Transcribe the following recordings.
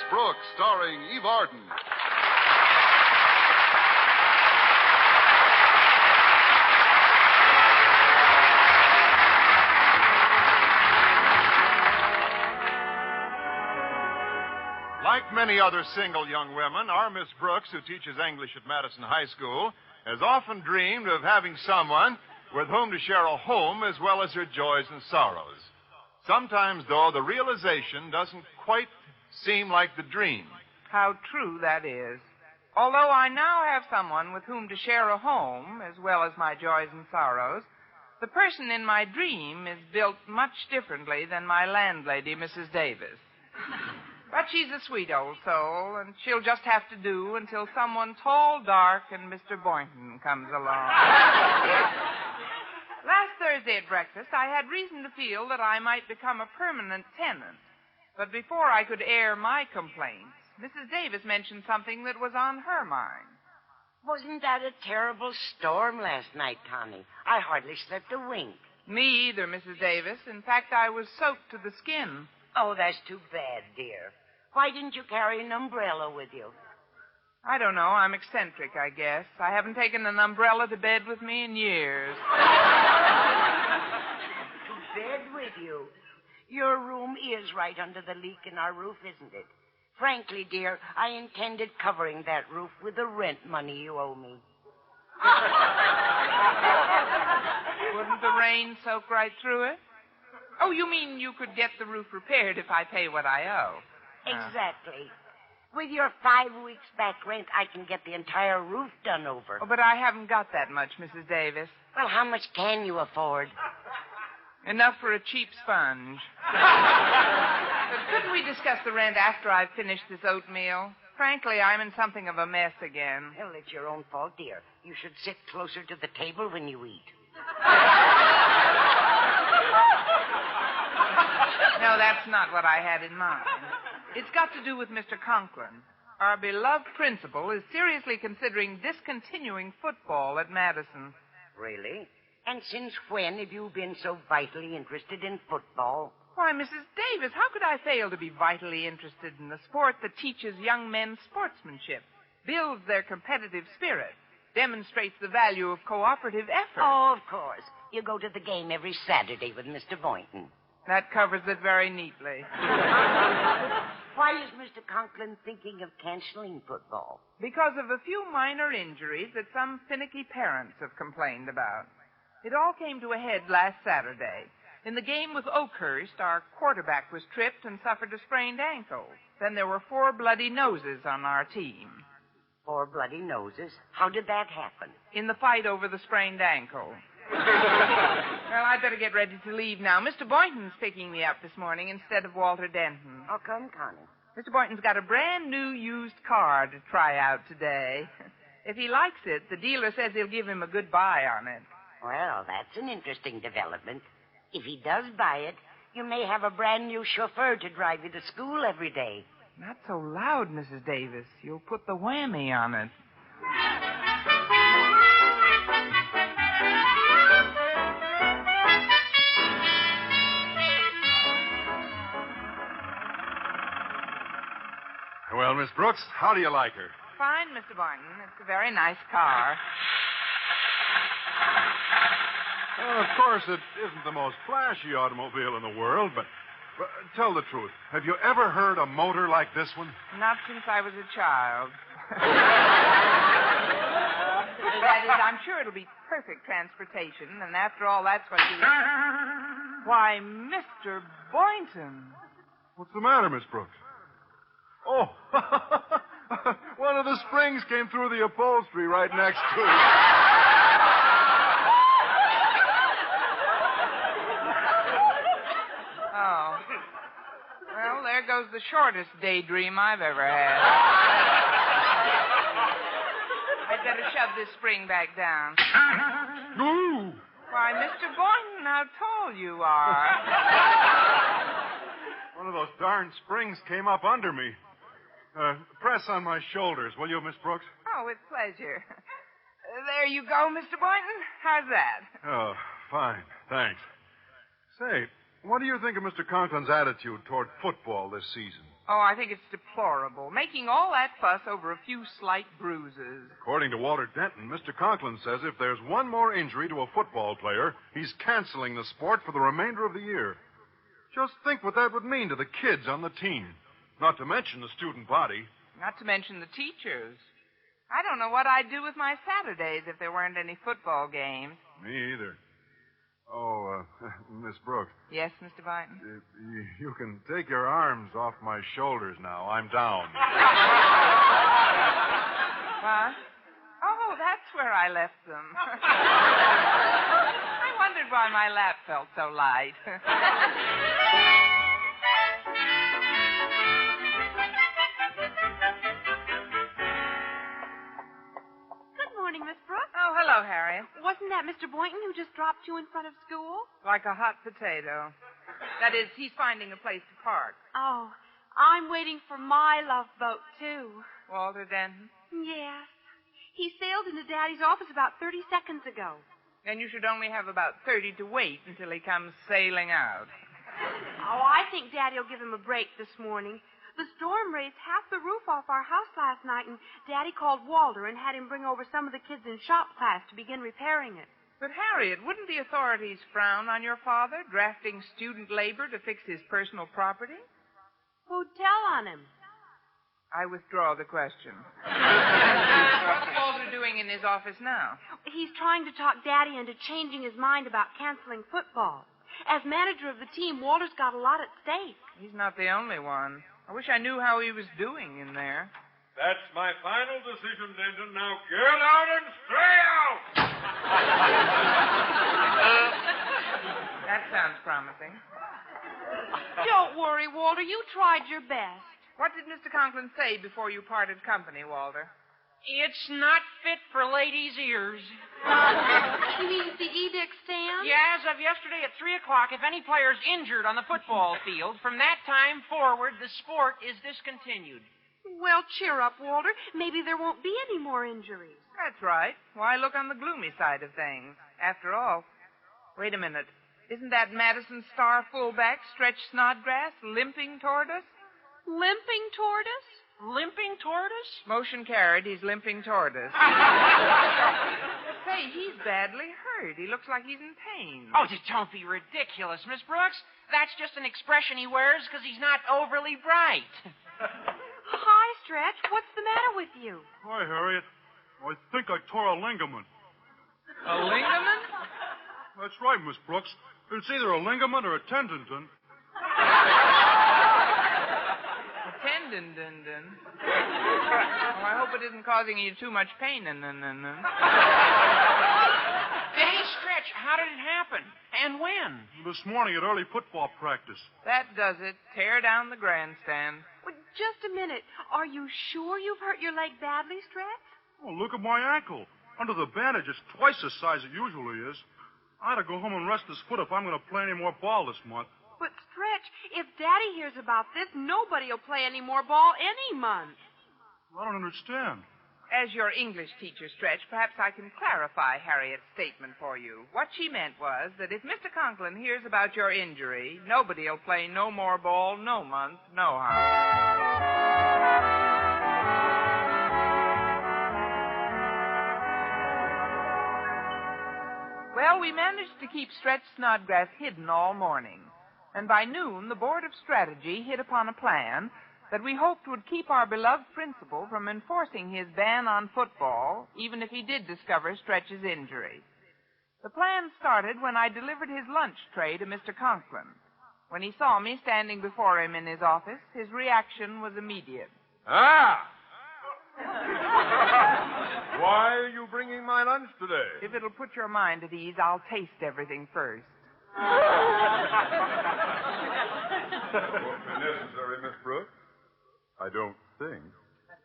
Brooks, starring Eve Arden. Like many other single young women, our Miss Brooks, who teaches English at Madison High School, has often dreamed of having someone with whom to share a home as well as her joys and sorrows. Sometimes, though, the realization doesn't quite seem like the dream. How true that is. Although I now have someone with whom to share a home, as well as my joys and sorrows, the person in my dream is built much differently than my landlady, Mrs. Davis. But she's a sweet old soul, and she'll just have to do until someone tall, dark, and Mr. Boynton comes along. Last Thursday at breakfast, I had reason to feel that I might become a permanent tenant. But before I could air my complaints, Mrs. Davis mentioned something that was on her mind. Wasn't that a terrible storm last night, Connie? I hardly slept a wink. Me either, Mrs. Davis. In fact, I was soaked to the skin. Oh, that's too bad, dear. Why didn't you carry an umbrella with you? I don't know. I'm eccentric, I guess. I haven't taken an umbrella to bed with me in years. To bed with you? Your room is right under the leak in our roof, isn't it? Frankly, dear, I intended covering that roof with the rent money you owe me. Wouldn't the rain soak right through it? Oh, you mean you could get the roof repaired if I pay what I owe? Exactly. With your 5 weeks back rent, I can get the entire roof done over. Oh, but I haven't got that much, Mrs. Davis. Well, how much can you afford? Enough for a cheap sponge. But couldn't we discuss the rent after I've finished this oatmeal? Frankly, I'm in something of a mess again. Well, it's your own fault, dear. You should sit closer to the table when you eat. No, that's not what I had in mind. It's got to do with Mr. Conklin. Our beloved principal is seriously considering discontinuing football at Madison. Really? And since when have you been so vitally interested in football? Why, Mrs. Davis, how could I fail to be vitally interested in a sport that teaches young men sportsmanship, builds their competitive spirit, demonstrates the value of cooperative effort? Oh, of course. You go to the game every Saturday with Mr. Boynton. That covers it very neatly. Why is Mr. Conklin thinking of canceling football? Because of a few minor injuries that some finicky parents have complained about. It all came to a head last Saturday. In the game with Oakhurst, our quarterback was tripped and suffered a sprained ankle. Then there were 4 bloody noses on our team. 4 bloody noses? How did that happen? In the fight over the sprained ankle. Well, I'd better get ready to leave now. Mr. Boynton's picking me up this morning instead of Walter Denton. How come, Connie? Mr. Boynton's got a brand new used car to try out today. If he likes it, the dealer says he'll give him a good buy on it. Well, that's an interesting development. If he does buy it, you may have a brand new chauffeur to drive you to school every day. Not so loud, Mrs. Davis. You'll put the whammy on it. Well, Miss Brooks, how do you like her? Fine, Mr. Boynton. It's a very nice car. Well, of course, it isn't the most flashy automobile in the world, but tell the truth. Have you ever heard a motor like this one? Not since I was a child. That is, I'm sure it'll be perfect transportation, and after all, that's what you... Why, Mr. Boynton. What's the matter, Miss Brooks? Oh, one of the springs came through the upholstery right next to it. Oh. Well, there goes the shortest daydream I've ever had. I'd better shove this spring back down. Ooh. Why, Mr. Boynton, how tall you are. One of those darn springs came up under me. Press on my shoulders, will you, Miss Brooks? Oh, with pleasure. There you go, Mr. Boynton. How's that? Oh, fine. Thanks. Say, what do you think of Mr. Conklin's attitude toward football this season? Oh, I think it's deplorable, making all that fuss over a few slight bruises. According to Walter Denton, Mr. Conklin says if there's one more injury to a football player, he's canceling the sport for the remainder of the year. Just think what that would mean to the kids on the team. Not to mention the student body. Not to mention the teachers. I don't know what I'd do with my Saturdays if there weren't any football games. Me either. Oh, Miss Brooks. Yes, Mr. Byton? You can take your arms off my shoulders now. I'm down. What? Oh, that's where I left them. I wondered why my lap felt so light. Miss Brooks? Oh, hello, Harriet. Wasn't that Mr. Boynton who just dropped you in front of school? Like a hot potato. That is, he's finding a place to park. Oh, I'm waiting for my love boat, too. Walter Denton? Yes. He sailed into Daddy's office about 30 seconds ago. Then you should only have about 30 to wait until he comes sailing out. Oh, I think Daddy will give him a break this morning. The storm raised half the roof off our house last night, and Daddy called Walter and had him bring over some of the kids in shop class to begin repairing it. But, Harriet, wouldn't the authorities frown on your father drafting student labor to fix his personal property? Who'd tell on him? I withdraw the question. What's Walter doing in his office now? He's trying to talk Daddy into changing his mind about canceling football. As manager of the team, Walter's got a lot at stake. He's not the only one. I wish I knew how he was doing in there. That's my final decision, Denton. Now get out and stay out! That sounds promising. Don't worry, Walter. You tried your best. What did Mr. Conklin say before you parted company, Walter? It's not fit for ladies' ears. You mean the edict stands? Yeah, as of yesterday at 3 o'clock, if any player's injured on the football field, from that time forward, the sport is discontinued. Well, cheer up, Walter. Maybe there won't be any more injuries. That's right. Why look on the gloomy side of things? After all, wait a minute. Isn't that Madison Star fullback, Stretch Snodgrass, limping toward us? Limping toward us? Limping toward us? Motion carried. He's limping toward us. Say, he's badly hurt. He looks like he's in pain. Oh, don't be ridiculous, Miss Brooks. That's just an expression he wears because he's not overly bright. Hi, Stretch. What's the matter with you? Hi, Harriet. I think I tore a ligament. A ligament? That's right, Miss Brooks. It's either a ligament or a tendon. Tendon. Oh, I hope it isn't causing you too much pain. Hey, Stretch, how did it happen? And when? This morning at early football practice. That does it. Tear down the grandstand. Well, just a minute. Are you sure you've hurt your leg badly, Stretch? Oh, look at my ankle. Under the bandage, it's twice the size it usually is. I ought to go home and rest this foot if I'm going to play any more ball this month. But, Stretch, if Daddy hears about this, nobody will play any more ball any month. I don't understand. As your English teacher, Stretch, perhaps I can clarify Harriet's statement for you. What she meant was that if Mr. Conklin hears about your injury, nobody will play no more ball, no month, no how. Well, we managed to keep Stretch Snodgrass hidden all morning. And by noon, the Board of Strategy hit upon a plan that we hoped would keep our beloved principal from enforcing his ban on football, even if he did discover Stretch's injury. The plan started when I delivered his lunch tray to Mr. Conklin. When he saw me standing before him in his office, his reaction was immediate. Ah! Why are you bringing my lunch today? If it'll put your mind at ease, I'll taste everything first. Won't be necessary, Miss Brooks. I don't think.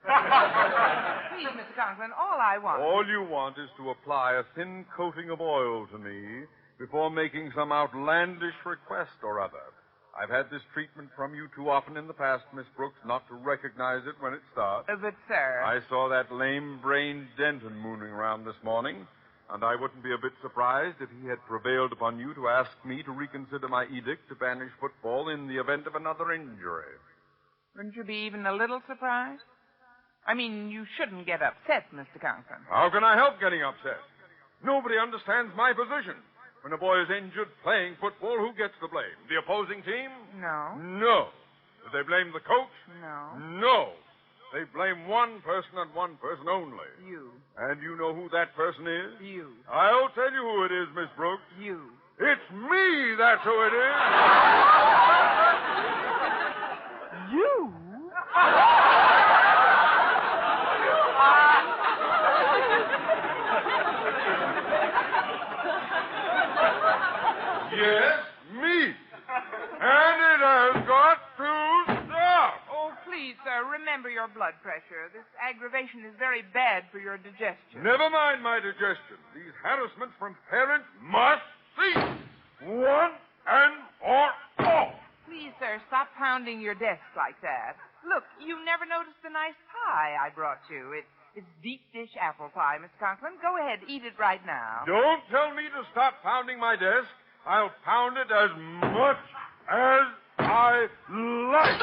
Please, Mr. Conklin, all I want... All you want is to apply a thin coating of oil to me before making some outlandish request or other. I've had this treatment from you too often in the past, Miss Brooks, not to recognize it when it starts. But, sir... I saw that lame-brained Denton mooning around this morning, and I wouldn't be a bit surprised if he had prevailed upon you to ask me to reconsider my edict to banish football in the event of another injury. Wouldn't you be even a little surprised? I mean, you shouldn't get upset, Mr. Conklin. How can I help getting upset? Nobody understands my position. When a boy is injured playing football, who gets the blame? The opposing team? No. No. Do they blame the coach? No. No. They blame one person and one person only. You. And you know who that person is? You. I'll tell you who it is, Miss Brooks. You. It's me, that's who it is. You? Yes, me. And it has got to stop. Oh, please, sir, remember your blood pressure. This aggravation is very bad for your digestion. Never mind my digestion. These harassments from parents must cease. One and for all. Please, sir, stop pounding your desk like that. Look, you never noticed the nice pie I brought you. It's deep dish apple pie, Mr. Conklin. Go ahead, eat it right now. Don't tell me to stop pounding my desk. I'll pound it as much as I like.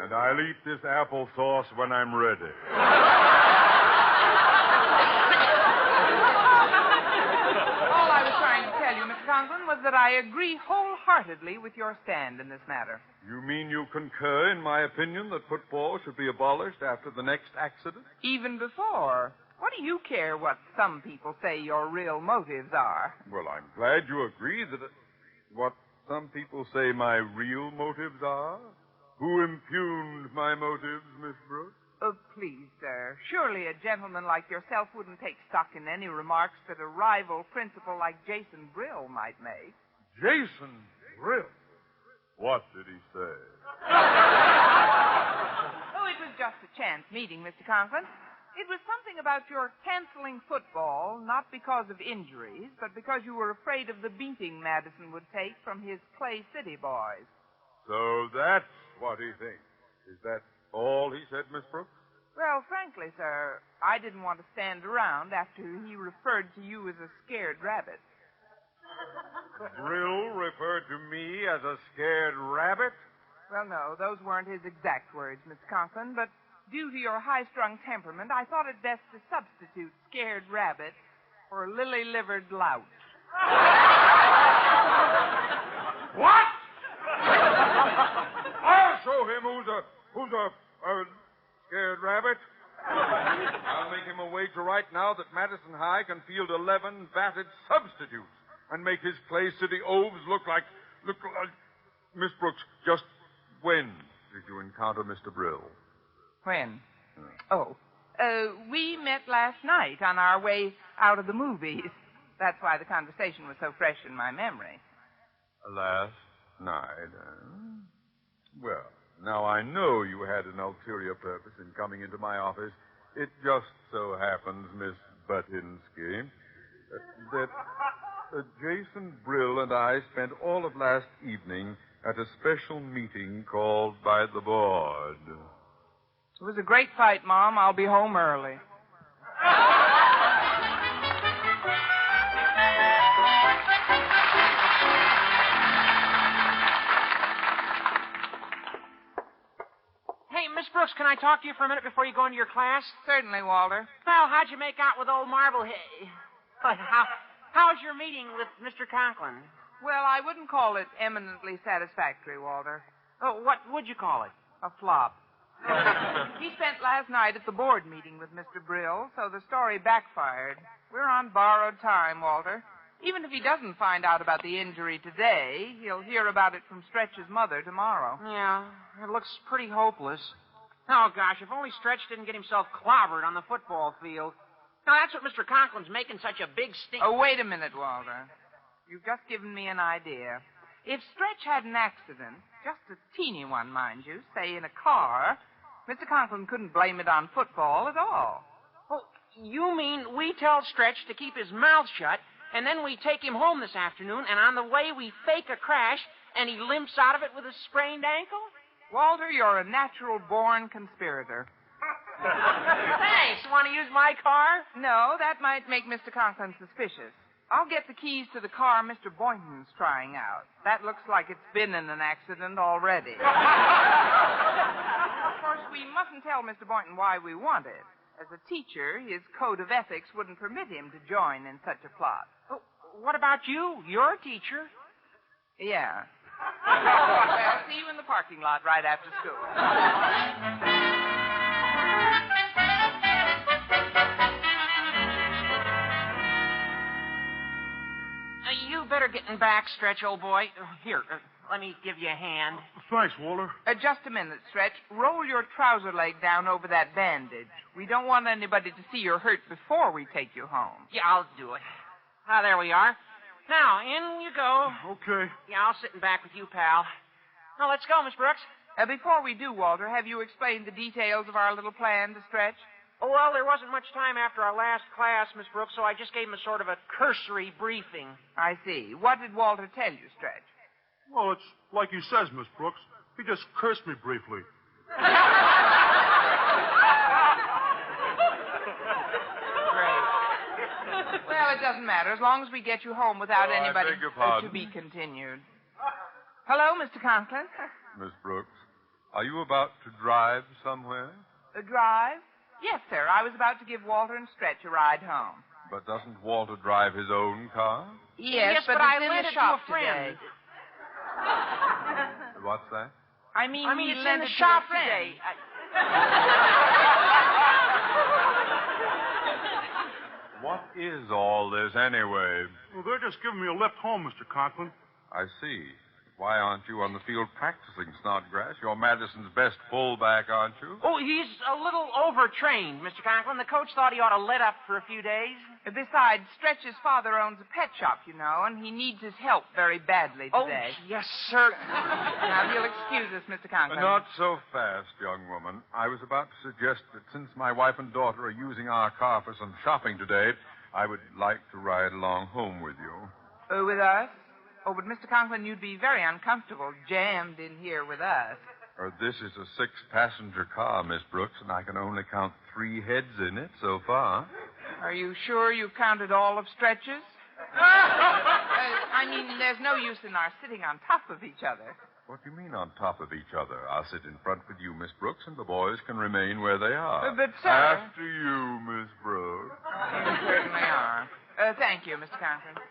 And I'll eat this applesauce when I'm ready. All I was trying to tell you, Mr. Conklin, was that I agree wholeheartedly with your stand in this matter. You mean you concur in my opinion that football should be abolished after the next accident? Even before. What do you care what some people say your real motives are? Well, I'm glad you agree that what some people say my real motives are. Who impugned my motives, Miss Brooks? Oh, please, sir. Surely a gentleman like yourself wouldn't take stock in any remarks that a rival principal like Jason Brill might make. Jason Brill? What did he say? Oh, it was just a chance meeting, Mr. Conklin. It was something about your canceling football, not because of injuries, but because you were afraid of the beating Madison would take from his Clay City boys. So that's what he thinks. Is that all he said, Miss Brooks? Well, frankly, sir, I didn't want to stand around after he referred to you as a scared rabbit. Brill referred to me as a scared rabbit? Well, no, those weren't his exact words, Miss Conklin, but due to your high-strung temperament, I thought it best to substitute scared rabbit for lily-livered lout. What? I'll show him who's a scared rabbit. I'll make him a wager right now that Madison High can field 11 batted substitutes and make his Clay City Oves look like... Miss Brooks, just when did you encounter Mr. Brill? When? Oh, we met last night on our way out of the movies. That's why the conversation was so fresh in my memory. Last night, Well, now I know you had an ulterior purpose in coming into my office. It just so happens, Miss Butinsky, that Jason Brill and I spent all of last evening at a special meeting called by the board. It was a great fight, Mom. I'll be home early. Hey, Miss Brooks, can I talk to you for a minute before you go into your class? Certainly, Walter. Well, how'd you make out with old Marblehead? How's your meeting with Mr. Conklin? Well, I wouldn't call it eminently satisfactory, Walter. Oh, what would you call it? A flop. He spent last night at the board meeting with Mr. Brill, so the story backfired. We're on borrowed time, Walter. Even if he doesn't find out about the injury today, he'll hear about it from Stretch's mother tomorrow. Yeah, it looks pretty hopeless. Oh, gosh, if only Stretch didn't get himself clobbered on the football field. Now, that's what Mr. Conklin's making such a big stink. Oh, wait a minute, Walter. You've just given me an idea. If Stretch had an accident, just a teeny one, mind you, say in a car, Mr. Conklin couldn't blame it on football at all. Oh, you mean we tell Stretch to keep his mouth shut, and then we take him home this afternoon, and on the way we fake a crash, and he limps out of it with a sprained ankle? Walter, you're a natural-born conspirator. Thanks. Want to use my car? No, that might make Mr. Conklin suspicious. I'll get the keys to the car Mr. Boynton's trying out. That looks like it's been in an accident already. Of course, we mustn't tell Mr. Boynton why we want it. As a teacher, his code of ethics wouldn't permit him to join in such a plot. Oh, what about you? You're a teacher. Yeah. Well, see you in the parking lot right after school. You better get in back, Stretch, old boy. Here, let me give you a hand. Thanks, Walter. Just a minute, Stretch. Roll your trouser leg down over that bandage. We don't want anybody to see you're hurt before we take you home. Yeah, I'll do it. Ah, there we are. Now, in you go. Okay. Yeah, I'll sit in back with you, pal. Now, let's go, Miss Brooks. Before we do, Walter, have you explained the details of our little plan to Stretch? Oh, well, there wasn't much time after our last class, Miss Brooks, so I just gave him a sort of a cursory briefing. I see. What did Walter tell you, Stretch? Well, it's like he says, Miss Brooks. He just cursed me briefly. Great. Well, it doesn't matter, as long as we get you home without anybody I beg your pardon. to be continued. Hello, Mr. Conklin. Miss Brooks, are you about to drive somewhere? A drive? Yes, sir. I was about to give Walter and Stretch a ride home. But doesn't Walter drive his own car? Yes, but I it's in lent the it shop to a friend. today. What's that? I mean, he it's in lent the it to shop a friend. today. What is all this anyway? Well, they're just giving me a lift home, Mr. Conklin. I see. Why aren't you on the field practicing, Snodgrass? You're Madison's best fullback, aren't you? Oh, he's a little overtrained, Mr. Conklin. The coach thought he ought to let up for a few days. Besides, Stretch's father owns a pet shop, you know, and he needs his help very badly today. Oh, yes, sir. Now, you'll excuse us, Mr. Conklin. Not so fast, young woman. I was about to suggest that since my wife and daughter are using our car for some shopping today, I would like to ride along home with you. With us? Oh, but Mr. Conklin, you'd be very uncomfortable jammed in here with us. This is a 6-passenger car, Miss Brooks, and I can only count 3 heads in it so far. Are you sure you've counted all of Stretch's? I mean, there's no use in our sitting on top of each other. What do you mean on top of each other? I'll sit in front with you, Miss Brooks, and the boys can remain where they are. But, sir... After you, Miss Brooks. You certainly are. Thank you, Mr. Conklin.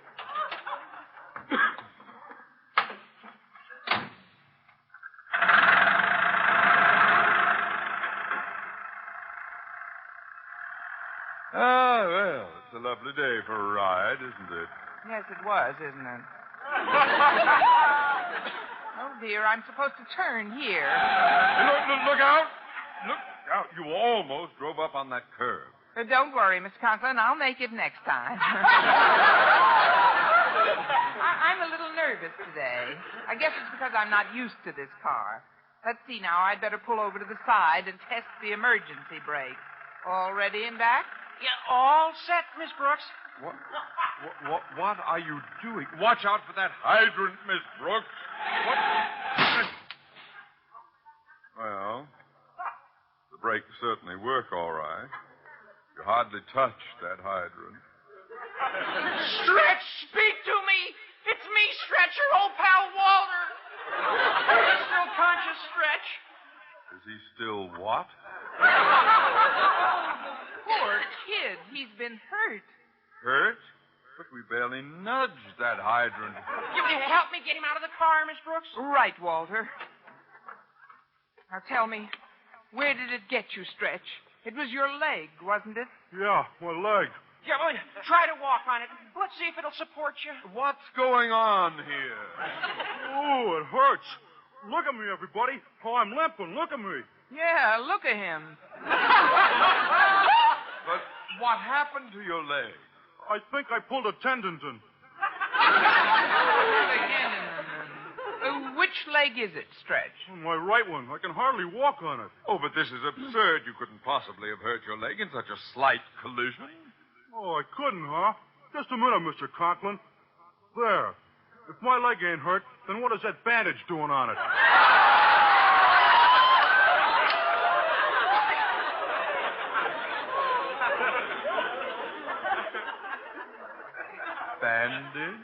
Ah, well, it's a lovely day for a ride, isn't it? Yes, it was, isn't it? Oh, dear, I'm supposed to turn here. Look out! Look out. You almost drove up on that curb. Don't worry, Mr. Conklin. I'll make it next time. I'm a little nervous today. I guess it's because I'm not used to this car. Let's see now. I'd better pull over to the side and test the emergency brake. All ready and back? Yeah, all set, Miss Brooks. What are you doing? Watch out for that hydrant, Miss Brooks. What? Well, the brakes certainly work all right. You hardly touched that hydrant. Stretch, speak to me. It's me, Stretch, your old pal Walter. Are you still conscious, Stretch? Is he still what? Poor kid. He's been hurt. Hurt? But we barely nudged that hydrant. You will help me get him out of the car, Miss Brooks? Right, Walter. Now tell me, where did it get you, Stretch? It was your leg, wasn't it? Yeah, my leg. Yeah, well, try to walk on it. Let's see if it'll support you. What's going on here? Oh, it hurts. Look at me, everybody. Oh, I'm limping. Look at me. Yeah, look at him. But what happened to your leg? I think I pulled a tendon. Which leg is it, Stretch? My right one. I can hardly walk on it. Oh, but this is absurd. You couldn't possibly have hurt your leg in such a slight collision. Oh, I couldn't, huh? Just a minute, Mr. Conklin. There. If my leg ain't hurt, then what is that bandage doing on it? Bandage?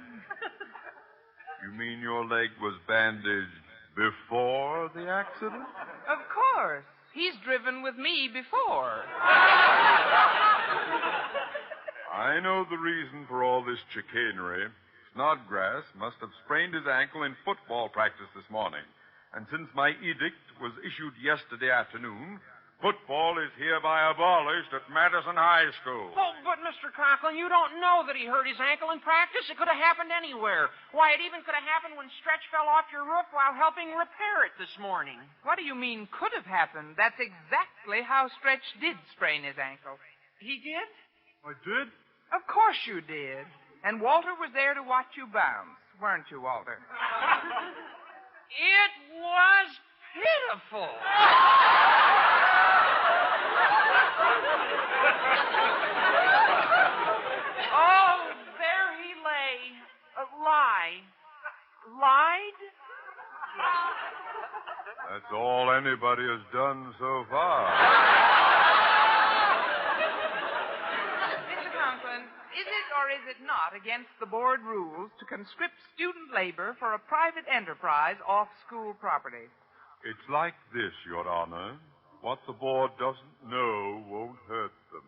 You mean your leg was bandaged before the accident? Of course. He's driven with me before. I know the reason for all this chicanery. Snodgrass must have sprained his ankle in football practice this morning. And since my edict was issued yesterday afternoon, football is hereby abolished at Madison High School. Oh, but Mr. Conklin, you don't know that he hurt his ankle in practice. It could have happened anywhere. Why, it even could have happened when Stretch fell off your roof while helping repair it this morning. What do you mean could have happened? That's exactly how Stretch did sprain his ankle. He did? I did? Of course you did. And Walter was there to watch you bounce, weren't you, Walter? It was pitiful. Oh, there he lay. Lied? That's all anybody has done so far. Mr. Conklin, is it or is it not against the board rules to conscript student labor for a private enterprise off school property? It's like this, Your Honor. What the board doesn't know won't hurt them.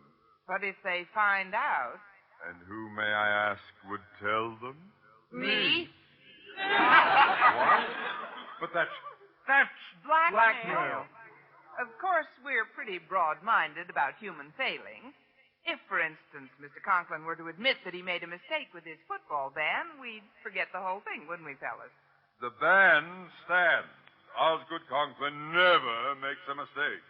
But if they find out... And who, may I ask, would tell them? Me? What? But that's Blackmail. Of course, we're pretty broad-minded about human failings. If, for instance, Mr. Conklin were to admit that he made a mistake with his football ban, we'd forget the whole thing, wouldn't we, fellas? The ban stands. Osgood Conklin never makes a mistake.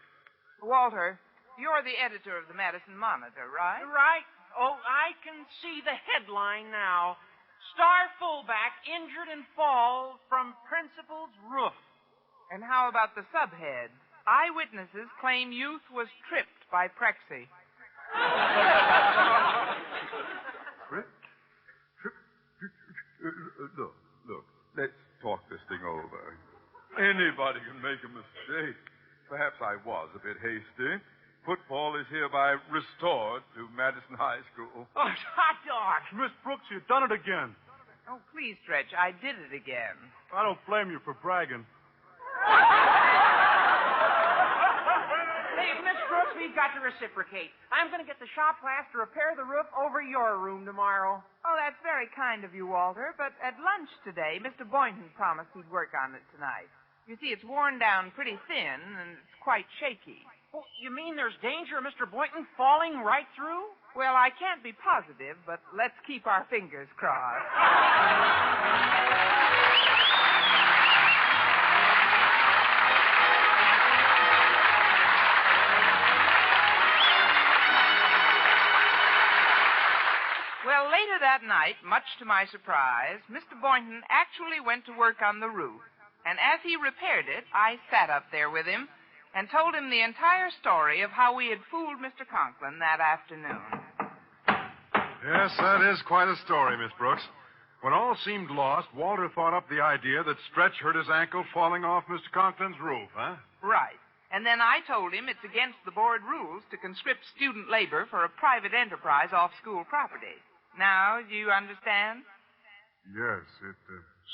Walter, you're the editor of the Madison Monitor, right? Right. Oh, I can see the headline now. Star fullback injured in fall from principal's roof. And how about the subhead? Eyewitnesses claim youth was tripped by Prexy. Look, let's talk this thing over. Anybody can make a mistake. Perhaps I was a bit hasty. Football is hereby restored to Madison High School. Oh, hot dog. Miss Brooks, you've done it again. Oh, please, Stretch, I did it again. I don't blame you for bragging. Hey, Miss Brooks, we've got to reciprocate. I'm going to get the shop class to repair the roof over your room tomorrow. Oh, that's very kind of you, Walter, but at lunch today, Mr. Boynton promised he'd work on it tonight. You see, it's worn down pretty thin, and it's quite shaky. Oh, you mean there's danger of Mr. Boynton falling right through? Well, I can't be positive, but let's keep our fingers crossed. Well, later that night, much to my surprise, Mr. Boynton actually went to work on the roof. And as he repaired it, I sat up there with him and told him the entire story of how we had fooled Mr. Conklin that afternoon. Yes, that is quite a story, Miss Brooks. When all seemed lost, Walter thought up the idea that Stretch hurt his ankle falling off Mr. Conklin's roof, huh? Right. And then I told him it's against the board rules to conscript student labor for a private enterprise off school property. Now, do you understand? Yes, it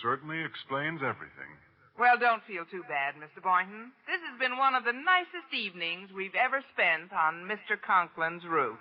certainly explains everything. Well, don't feel too bad, Mr. Boynton. This has been one of the nicest evenings we've ever spent on Mr. Conklin's roof.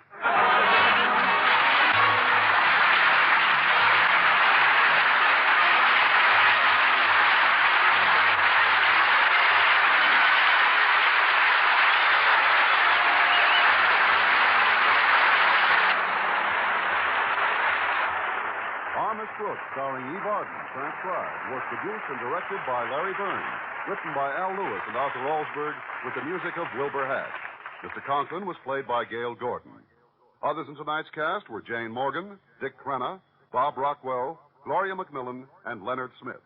Miss Brooks, starring Eve Arden, transcribed, was produced and directed by Larry Burns, written by Al Lewis and Arthur Alsberg, with the music of Wilbur Hatch. Mr. Conklin was played by Gail Gordon. Others in tonight's cast were Jane Morgan, Dick Crenna, Bob Rockwell, Gloria McMillan, and Leonard Smith.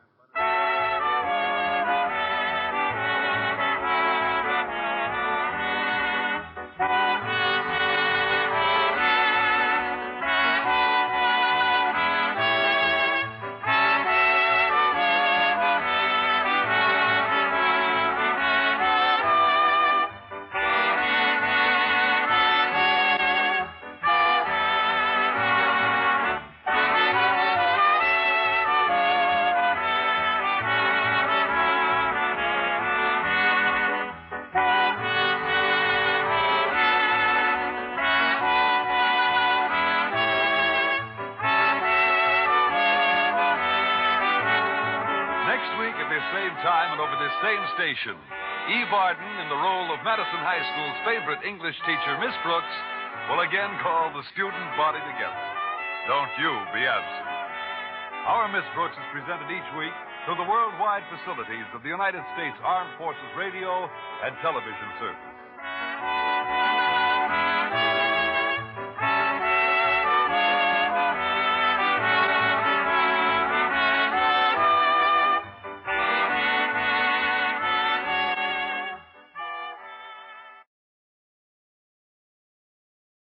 over this same station, Eve Arden, in the role of Madison High School's favorite English teacher, Miss Brooks, will again call the student body together. Don't you be absent. Our Miss Brooks is presented each week through the worldwide facilities of the United States Armed Forces Radio and Television Service.